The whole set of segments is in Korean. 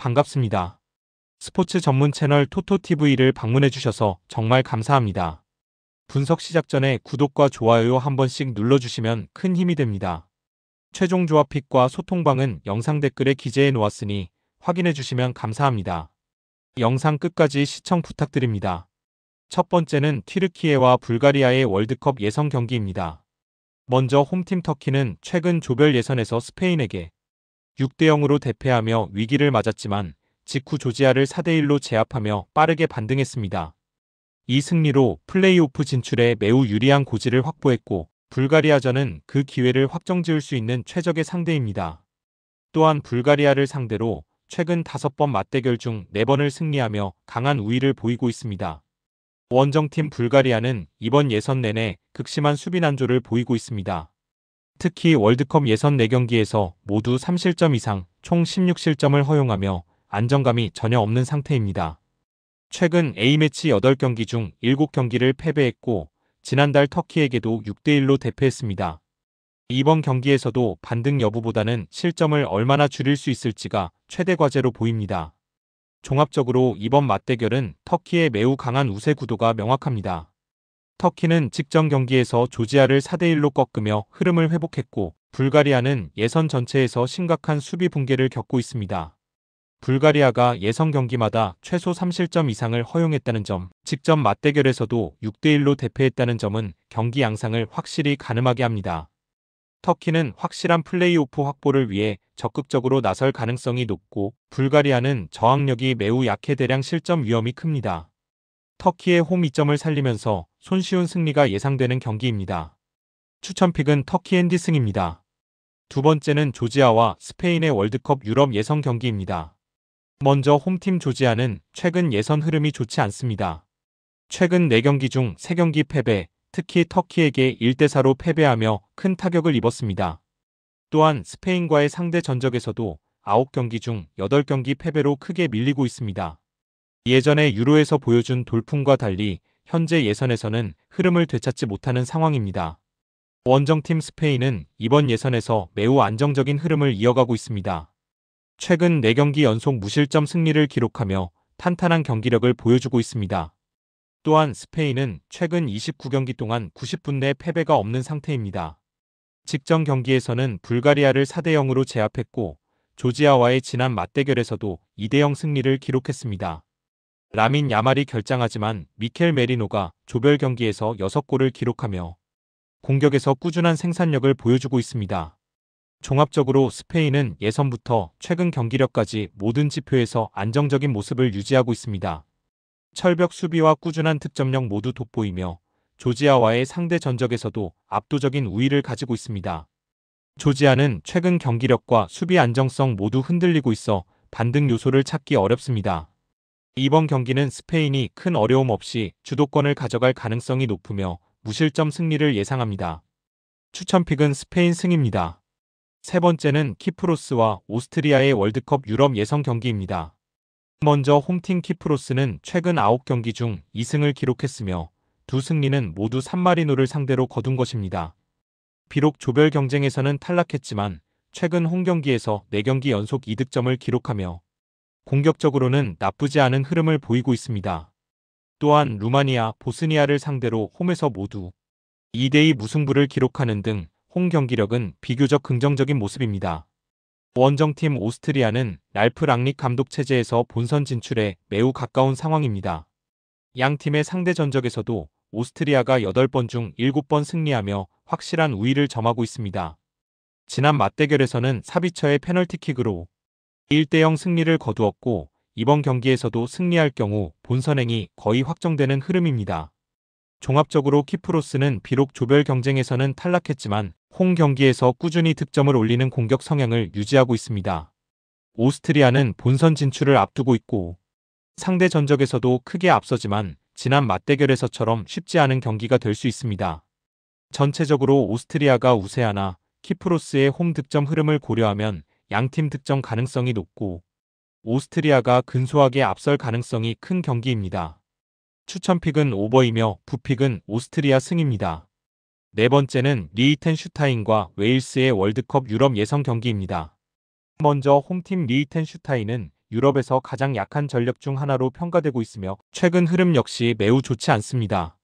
반갑습니다. 스포츠 전문 채널 토토TV를 방문해주셔서 정말 감사합니다. 분석 시작 전에 구독과 좋아요 한 번씩 눌러주시면 큰 힘이 됩니다. 최종 조합 픽과 소통방은 영상 댓글에 기재해 놓았으니 확인해주시면 감사합니다. 영상 끝까지 시청 부탁드립니다. 첫 번째는 튀르키예와 불가리아의 월드컵 예선 경기입니다. 먼저 홈팀 터키는 최근 조별 예선에서 스페인에게 6대0으로 대패하며 위기를 맞았지만 직후 조지아를 4대1로 제압하며 빠르게 반등했습니다. 이 승리로 플레이오프 진출에 매우 유리한 고지를 확보했고 불가리아전은 그 기회를 확정지을 수 있는 최적의 상대입니다. 또한 불가리아를 상대로 최근 5번 맞대결 중 4번을 승리하며 강한 우위를 보이고 있습니다. 원정팀 불가리아는 이번 예선 내내 극심한 수비 난조를 보이고 있습니다. 특히 월드컵 예선 4경기에서 모두 3실점 이상 총 16실점을 허용하며 안정감이 전혀 없는 상태입니다. 최근 A매치 8경기 중 7경기를 패배했고 지난달 터키에게도 6대1로 대패했습니다. 이번 경기에서도 반등 여부보다는 실점을 얼마나 줄일 수 있을지가 최대 과제로 보입니다. 종합적으로 이번 맞대결은 터키의 매우 강한 우세 구도가 명확합니다. 터키는 직전 경기에서 조지아를 4대1로 꺾으며 흐름을 회복했고 불가리아는 예선 전체에서 심각한 수비 붕괴를 겪고 있습니다. 불가리아가 예선 경기마다 최소 3실점 이상을 허용했다는 점, 직전 맞대결에서도 6대1로 대패했다는 점은 경기 양상을 확실히 가늠하게 합니다. 터키는 확실한 플레이오프 확보를 위해 적극적으로 나설 가능성이 높고 불가리아는 저항력이 매우 약해 대량 실점 위험이 큽니다. 터키의 홈 이점을 살리면서 손쉬운 승리가 예상되는 경기입니다. 추천픽은 터키 핸디승입니다. 두 번째는 조지아와 스페인의 월드컵 유럽 예선 경기입니다. 먼저 홈팀 조지아는 최근 예선 흐름이 좋지 않습니다. 최근 4경기 중 3경기 패배, 특히 터키에게 1대4로 패배하며 큰 타격을 입었습니다. 또한 스페인과의 상대 전적에서도 9경기 중 8경기 패배로 크게 밀리고 있습니다. 예전에 유로에서 보여준 돌풍과 달리 현재 예선에서는 흐름을 되찾지 못하는 상황입니다. 원정팀 스페인은 이번 예선에서 매우 안정적인 흐름을 이어가고 있습니다. 최근 4경기 연속 무실점 승리를 기록하며 탄탄한 경기력을 보여주고 있습니다. 또한 스페인은 최근 29경기 동안 90분 내 패배가 없는 상태입니다. 직전 경기에서는 불가리아를 4대0으로 제압했고 조지아와의 지난 맞대결에서도 2대0 승리를 기록했습니다. 라민 야말이 결장하지만 미켈 메리노가 조별 경기에서 6골을 기록하며 공격에서 꾸준한 생산력을 보여주고 있습니다. 종합적으로 스페인은 예선부터 최근 경기력까지 모든 지표에서 안정적인 모습을 유지하고 있습니다. 철벽 수비와 꾸준한 득점력 모두 돋보이며 조지아와의 상대 전적에서도 압도적인 우위를 가지고 있습니다. 조지아는 최근 경기력과 수비 안정성 모두 흔들리고 있어 반등 요소를 찾기 어렵습니다. 이번 경기는 스페인이 큰 어려움 없이 주도권을 가져갈 가능성이 높으며 무실점 승리를 예상합니다. 추천픽은 스페인 승입니다. 세 번째는 키프로스와 오스트리아의 월드컵 유럽 예선 경기입니다. 먼저 홈팀 키프로스는 최근 9경기 중 2승을 기록했으며 두 승리는 모두 산마리노를 상대로 거둔 것입니다. 비록 조별 경쟁에서는 탈락했지만 최근 홈경기에서 4경기 연속 2득점을 기록하며 공격적으로는 나쁘지 않은 흐름을 보이고 있습니다. 또한 루마니아, 보스니아를 상대로 홈에서 모두 2대2 무승부를 기록하는 등 홈 경기력은 비교적 긍정적인 모습입니다. 원정팀 오스트리아는 랄프 랑닉 감독 체제에서 본선 진출에 매우 가까운 상황입니다. 양 팀의 상대 전적에서도 오스트리아가 8번 중 7번 승리하며 확실한 우위를 점하고 있습니다. 지난 맞대결에서는 사비처의 페널티킥으로 1대0 승리를 거두었고 이번 경기에서도 승리할 경우 본선행이 거의 확정되는 흐름입니다. 종합적으로 키프로스는 비록 조별 경쟁에서는 탈락했지만 홈 경기에서 꾸준히 득점을 올리는 공격 성향을 유지하고 있습니다. 오스트리아는 본선 진출을 앞두고 있고 상대 전적에서도 크게 앞서지만 지난 맞대결에서처럼 쉽지 않은 경기가 될 수 있습니다. 전체적으로 오스트리아가 우세하나 키프로스의 홈 득점 흐름을 고려하면 양팀 득점 가능성이 높고 오스트리아가 근소하게 앞설 가능성이 큰 경기입니다. 추천픽은 오버이며 부픽은 오스트리아 승입니다. 네 번째는 리히텐슈타인과 웨일스의 월드컵 유럽 예선 경기입니다. 먼저 홈팀 리히텐슈타인은 유럽에서 가장 약한 전력 중 하나로 평가되고 있으며 최근 흐름 역시 매우 좋지 않습니다.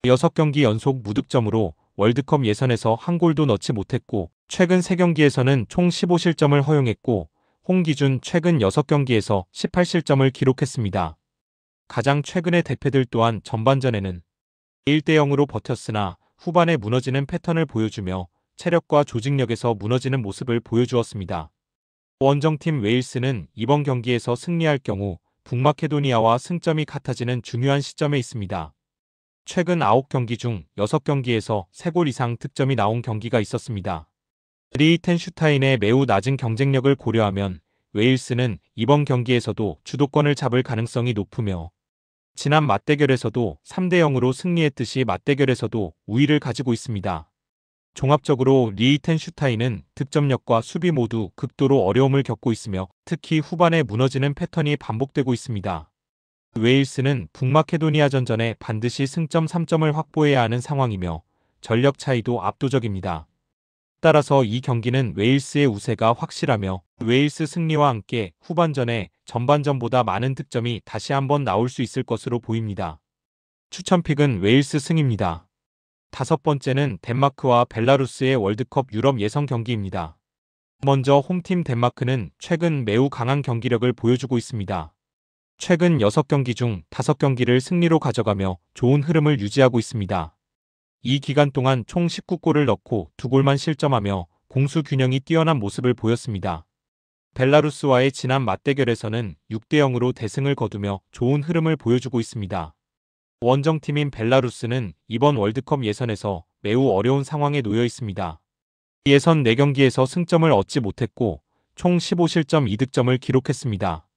6경기 연속 무득점으로 월드컵 예선에서 한 골도 넣지 못했고 최근 3경기에서는 총 15실점을 허용했고 홍기준 최근 6경기에서 18실점을 기록했습니다. 가장 최근의 대패들 또한 전반전에는 1대 0으로 버텼으나 후반에 무너지는 패턴을 보여주며 체력과 조직력에서 무너지는 모습을 보여주었습니다. 원정팀 웨일스는 이번 경기에서 승리할 경우 북마케도니아와 승점이 같아지는 중요한 시점에 있습니다. 최근 9경기 중 6경기에서 3골 이상 득점이 나온 경기가 있었습니다. 리히텐슈타인의 매우 낮은 경쟁력을 고려하면 웨일스는 이번 경기에서도 주도권을 잡을 가능성이 높으며 지난 맞대결에서도 3대 0으로 승리했듯이 맞대결에서도 우위를 가지고 있습니다. 종합적으로 리히텐슈타인은 득점력과 수비 모두 극도로 어려움을 겪고 있으며 특히 후반에 무너지는 패턴이 반복되고 있습니다. 웨일스는 북마케도니아전전에 반드시 승점 3점을 확보해야 하는 상황이며 전력 차이도 압도적입니다. 따라서 이 경기는 웨일스의 우세가 확실하며 웨일스 승리와 함께 후반전에 전반전보다 많은 득점이 다시 한번 나올 수 있을 것으로 보입니다. 추천픽은 웨일스 승입니다. 5번째는 덴마크와 벨라루스의 월드컵 유럽 예선 경기입니다. 먼저 홈팀 덴마크는 최근 매우 강한 경기력을 보여주고 있습니다. 최근 6경기 중 5경기를 승리로 가져가며 좋은 흐름을 유지하고 있습니다. 이 기간 동안 총 19골을 넣고 2골만 실점하며 공수 균형이 뛰어난 모습을 보였습니다. 벨라루스와의 지난 맞대결에서는 6대 0으로 대승을 거두며 좋은 흐름을 보여주고 있습니다. 원정팀인 벨라루스는 이번 월드컵 예선에서 매우 어려운 상황에 놓여 있습니다. 예선 4경기에서 승점을 얻지 못했고 총 15실점 2득점을 기록했습니다.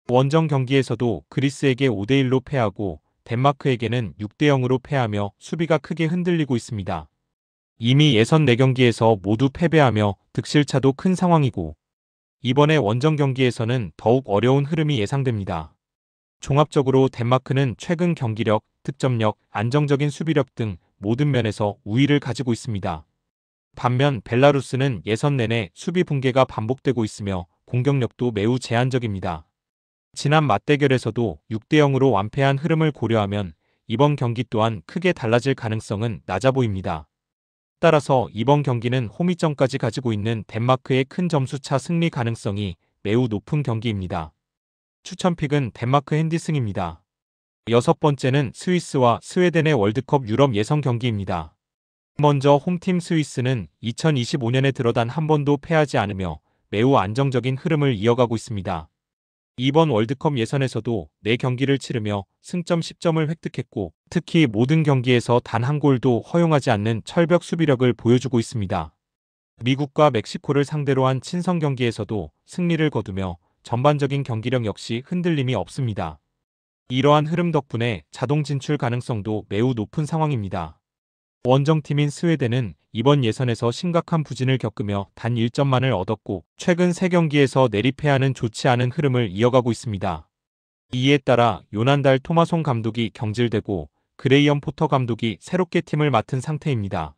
원정 경기에서도 그리스에게 5대 1로 패하고 덴마크에게는 6대 0으로 패하며 수비가 크게 흔들리고 있습니다. 이미 예선 4경기에서 모두 패배하며 득실차도 큰 상황이고 이번에 원정 경기에서는 더욱 어려운 흐름이 예상됩니다. 종합적으로 덴마크는 최근 경기력, 득점력, 안정적인 수비력 등 모든 면에서 우위를 가지고 있습니다. 반면 벨라루스는 예선 내내 수비 붕괴가 반복되고 있으며 공격력도 매우 제한적입니다. 지난 맞대결에서도 6대 0으로 완패한 흐름을 고려하면 이번 경기 또한 크게 달라질 가능성은 낮아 보입니다. 따라서 이번 경기는 홈이점까지 가지고 있는 덴마크의 큰 점수차 승리 가능성이 매우 높은 경기입니다. 추천픽은 덴마크 핸디승입니다. 6번째는 스위스와 스웨덴의 월드컵 유럽 예선 경기입니다. 먼저 홈팀 스위스는 2025년에 들어 단 한 번도 패하지 않으며 매우 안정적인 흐름을 이어가고 있습니다. 이번 월드컵 예선에서도 4경기를 치르며 승점 10점을 획득했고 특히 모든 경기에서 단 한 골도 허용하지 않는 철벽 수비력을 보여주고 있습니다. 미국과 멕시코를 상대로 한 친선 경기에서도 승리를 거두며 전반적인 경기력 역시 흔들림이 없습니다. 이러한 흐름 덕분에 자동 진출 가능성도 매우 높은 상황입니다. 원정팀인 스웨덴은 이번 예선에서 심각한 부진을 겪으며 단 1점만을 얻었고 최근 3경기에서 내리패하는 좋지 않은 흐름을 이어가고 있습니다. 이에 따라 요난달 토마송 감독이 경질되고 그레이엄 포터 감독이 새롭게 팀을 맡은 상태입니다.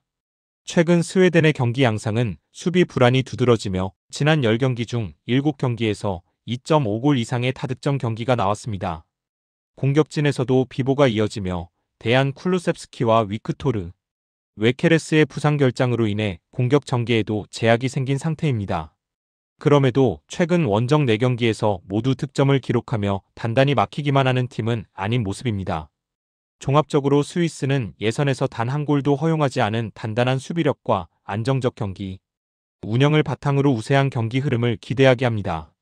최근 스웨덴의 경기 양상은 수비 불안이 두드러지며 지난 10경기 중 7경기에서 2.5골 이상의 다득점 경기가 나왔습니다. 공격진에서도 비보가 이어지며 데안 쿨루셉스키와 위크토르, 웨케레스의 부상 결장으로 인해 공격 전개에도 제약이 생긴 상태입니다. 그럼에도 최근 원정 4경기에서 모두 득점을 기록하며 단단히 막히기만 하는 팀은 아닌 모습입니다. 종합적으로 스위스는 예선에서 단 한 골도 허용하지 않은 단단한 수비력과 안정적 경기 운영을 바탕으로 우세한 경기 흐름을 기대하게 합니다.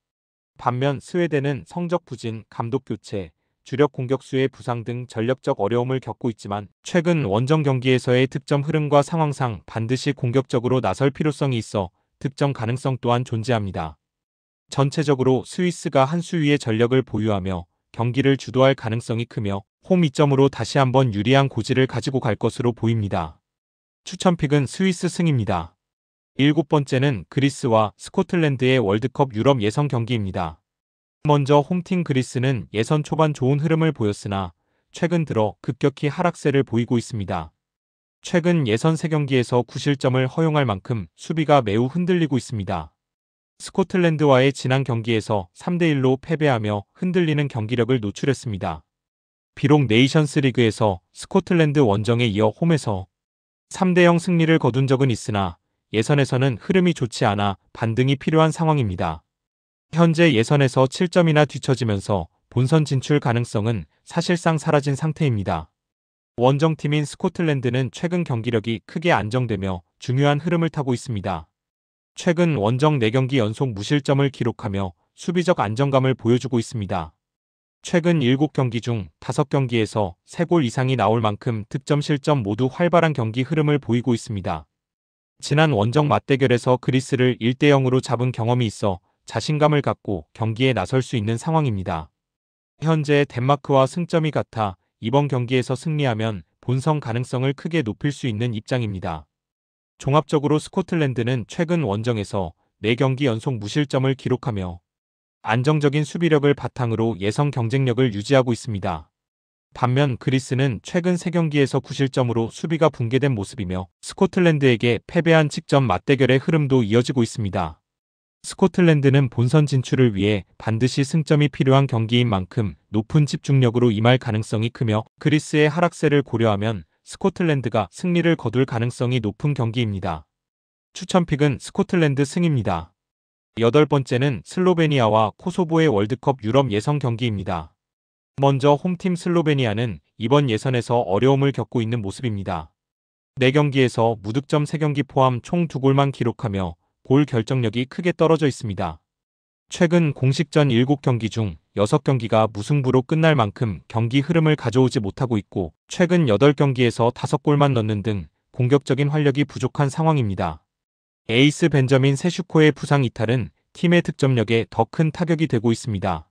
반면 스웨덴은 성적 부진, 감독 교체, 주력 공격수의 부상 등 전력적 어려움을 겪고 있지만 최근 원정 경기에서의 득점 흐름과 상황상 반드시 공격적으로 나설 필요성이 있어 득점 가능성 또한 존재합니다. 전체적으로 스위스가 한 수 위의 전력을 보유하며 경기를 주도할 가능성이 크며 홈 이점으로 다시 한번 유리한 고지를 가지고 갈 것으로 보입니다. 추천픽은 스위스 승입니다. 7번째는 그리스와 스코틀랜드의 월드컵 유럽 예선 경기입니다. 먼저 홈팀 그리스는 예선 초반 좋은 흐름을 보였으나 최근 들어 급격히 하락세를 보이고 있습니다. 최근 예선 3경기에서 9실점을 허용할 만큼 수비가 매우 흔들리고 있습니다. 스코틀랜드와의 지난 경기에서 3대1로 패배하며 흔들리는 경기력을 노출했습니다. 비록 네이션스 리그에서 스코틀랜드 원정에 이어 홈에서 3대0 승리를 거둔 적은 있으나 예선에서는 흐름이 좋지 않아 반등이 필요한 상황입니다. 현재 예선에서 7점이나 뒤처지면서 본선 진출 가능성은 사실상 사라진 상태입니다. 원정팀인 스코틀랜드는 최근 경기력이 크게 안정되며 중요한 흐름을 타고 있습니다. 최근 원정 4경기 연속 무실점을 기록하며 수비적 안정감을 보여주고 있습니다. 최근 7경기 중 5경기에서 3골 이상이 나올 만큼 득점 실점 모두 활발한 경기 흐름을 보이고 있습니다. 지난 원정 맞대결에서 그리스를 1대0으로 잡은 경험이 있어 자신감을 갖고 경기에 나설 수 있는 상황입니다. 현재 덴마크와 승점이 같아 이번 경기에서 승리하면 본선 가능성을 크게 높일 수 있는 입장입니다. 종합적으로 스코틀랜드는 최근 원정에서 4경기 연속 무실점을 기록하며 안정적인 수비력을 바탕으로 예선 경쟁력을 유지하고 있습니다. 반면 그리스는 최근 3경기에서 9실점으로 수비가 붕괴된 모습이며 스코틀랜드에게 패배한 직전 맞대결의 흐름도 이어지고 있습니다. 스코틀랜드는 본선 진출을 위해 반드시 승점이 필요한 경기인 만큼 높은 집중력으로 임할 가능성이 크며 그리스의 하락세를 고려하면 스코틀랜드가 승리를 거둘 가능성이 높은 경기입니다. 추천픽은 스코틀랜드 승입니다. 8번째는 슬로베니아와 코소보의 월드컵 유럽 예선 경기입니다. 먼저 홈팀 슬로베니아는 이번 예선에서 어려움을 겪고 있는 모습입니다. 4경기에서 무득점 3경기 포함 총 2골만 기록하며 골 결정력이 크게 떨어져 있습니다. 최근 공식전 7경기 중 6경기가 무승부로 끝날 만큼 경기 흐름을 가져오지 못하고 있고 최근 8경기에서 5골만 넣는 등 공격적인 활력이 부족한 상황입니다. 에이스 벤저민 세슈코의 부상 이탈은 팀의 득점력에 더 큰 타격이 되고 있습니다.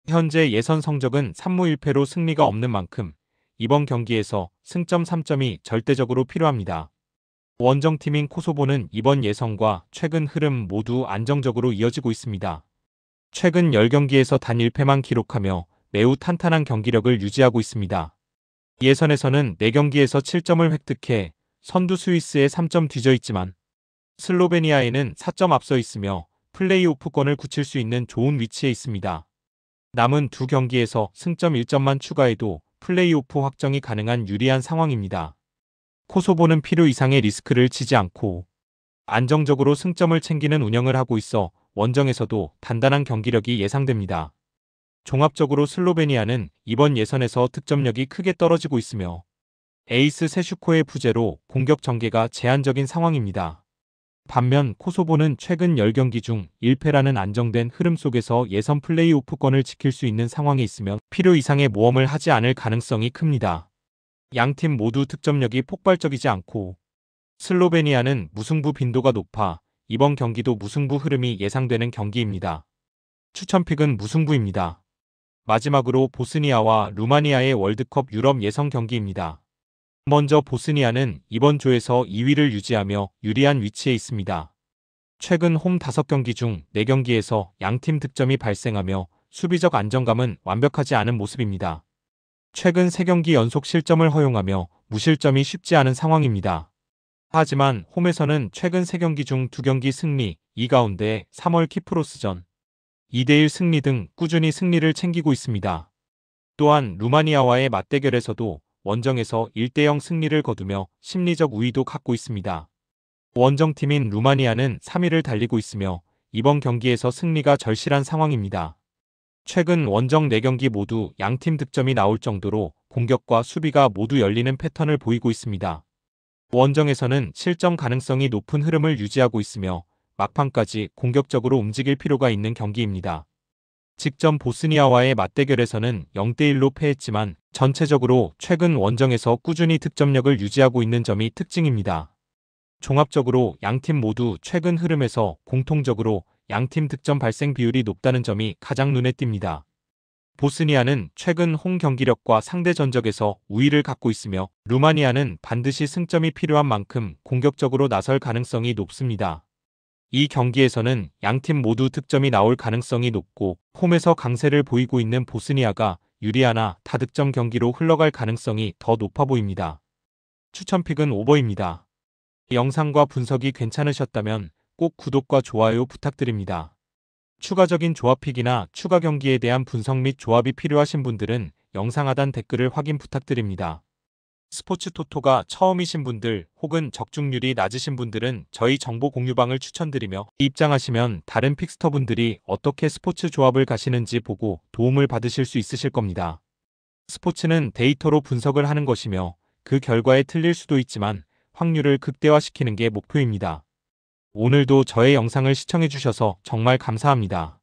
현재 예선 성적은 3무 1패로 승리가 없는 만큼 이번 경기에서 승점 3점이 절대적으로 필요합니다. 원정팀인 코소보는 이번 예선과 최근 흐름 모두 안정적으로 이어지고 있습니다. 최근 10경기에서 단 1패만 기록하며 매우 탄탄한 경기력을 유지하고 있습니다. 예선에서는 4경기에서 7점을 획득해 선두 스위스에 3점 뒤져 있지만 슬로베니아에는 4점 앞서 있으며 플레이오프권을 굳힐 수 있는 좋은 위치에 있습니다. 남은 2경기에서 승점 1점만 추가해도 플레이오프 확정이 가능한 유리한 상황입니다. 코소보는 필요 이상의 리스크를 지지 않고 안정적으로 승점을 챙기는 운영을 하고 있어 원정에서도 단단한 경기력이 예상됩니다. 종합적으로 슬로베니아는 이번 예선에서 득점력이 크게 떨어지고 있으며 에이스 세슈코의 부재로 공격 전개가 제한적인 상황입니다. 반면 코소보는 최근 10경기 중 1패라는 안정된 흐름 속에서 예선 플레이오프권을 지킬 수 있는 상황에 있으며 필요 이상의 모험을 하지 않을 가능성이 큽니다. 양팀 모두 득점력이 폭발적이지 않고 슬로베니아는 무승부 빈도가 높아 이번 경기도 무승부 흐름이 예상되는 경기입니다. 추천픽은 무승부입니다. 마지막으로 보스니아와 루마니아의 월드컵 유럽 예선 경기입니다. 먼저 보스니아는 이번 조에서 2위를 유지하며 유리한 위치에 있습니다. 최근 홈 5경기 중 4경기에서 양팀 득점이 발생하며 수비적 안정감은 완벽하지 않은 모습입니다. 최근 3경기 연속 실점을 허용하며 무실점이 쉽지 않은 상황입니다. 하지만 홈에서는 최근 3경기 중 2경기 승리, 이 가운데 3월 키프로스전 2대1 승리 등 꾸준히 승리를 챙기고 있습니다. 또한 루마니아와의 맞대결에서도 원정에서 1대0 승리를 거두며 심리적 우위도 갖고 있습니다. 원정팀인 루마니아는 3위를 달리고 있으며 이번 경기에서 승리가 절실한 상황입니다. 최근 원정 4경기 모두 양팀 득점이 나올 정도로 공격과 수비가 모두 열리는 패턴을 보이고 있습니다. 원정에서는 실점 가능성이 높은 흐름을 유지하고 있으며 막판까지 공격적으로 움직일 필요가 있는 경기입니다. 직전 보스니아와의 맞대결에서는 0대1로 패했지만 전체적으로 최근 원정에서 꾸준히 득점력을 유지하고 있는 점이 특징입니다. 종합적으로 양팀 모두 최근 흐름에서 공통적으로 양팀 득점 발생 비율이 높다는 점이 가장 눈에 띕니다. 보스니아는 최근 홈 경기력과 상대 전적에서 우위를 갖고 있으며 루마니아는 반드시 승점이 필요한 만큼 공격적으로 나설 가능성이 높습니다. 이 경기에서는 양팀 모두 득점이 나올 가능성이 높고 홈에서 강세를 보이고 있는 보스니아가 유리하나 다득점 경기로 흘러갈 가능성이 더 높아 보입니다. 추천픽은 오버입니다. 영상과 분석이 괜찮으셨다면 꼭 구독과 좋아요 부탁드립니다. 추가적인 조합픽이나 추가 경기에 대한 분석 및 조합이 필요하신 분들은 영상 하단 댓글을 확인 부탁드립니다. 스포츠 토토가 처음이신 분들 혹은 적중률이 낮으신 분들은 저희 정보 공유방을 추천드리며 입장하시면 다른 픽스터분들이 어떻게 스포츠 조합을 가시는지 보고 도움을 받으실 수 있으실 겁니다. 스포츠는 데이터로 분석을 하는 것이며 그 결과에 틀릴 수도 있지만 확률을 극대화시키는 게 목표입니다. 오늘도 저의 영상을 시청해주셔서 정말 감사합니다.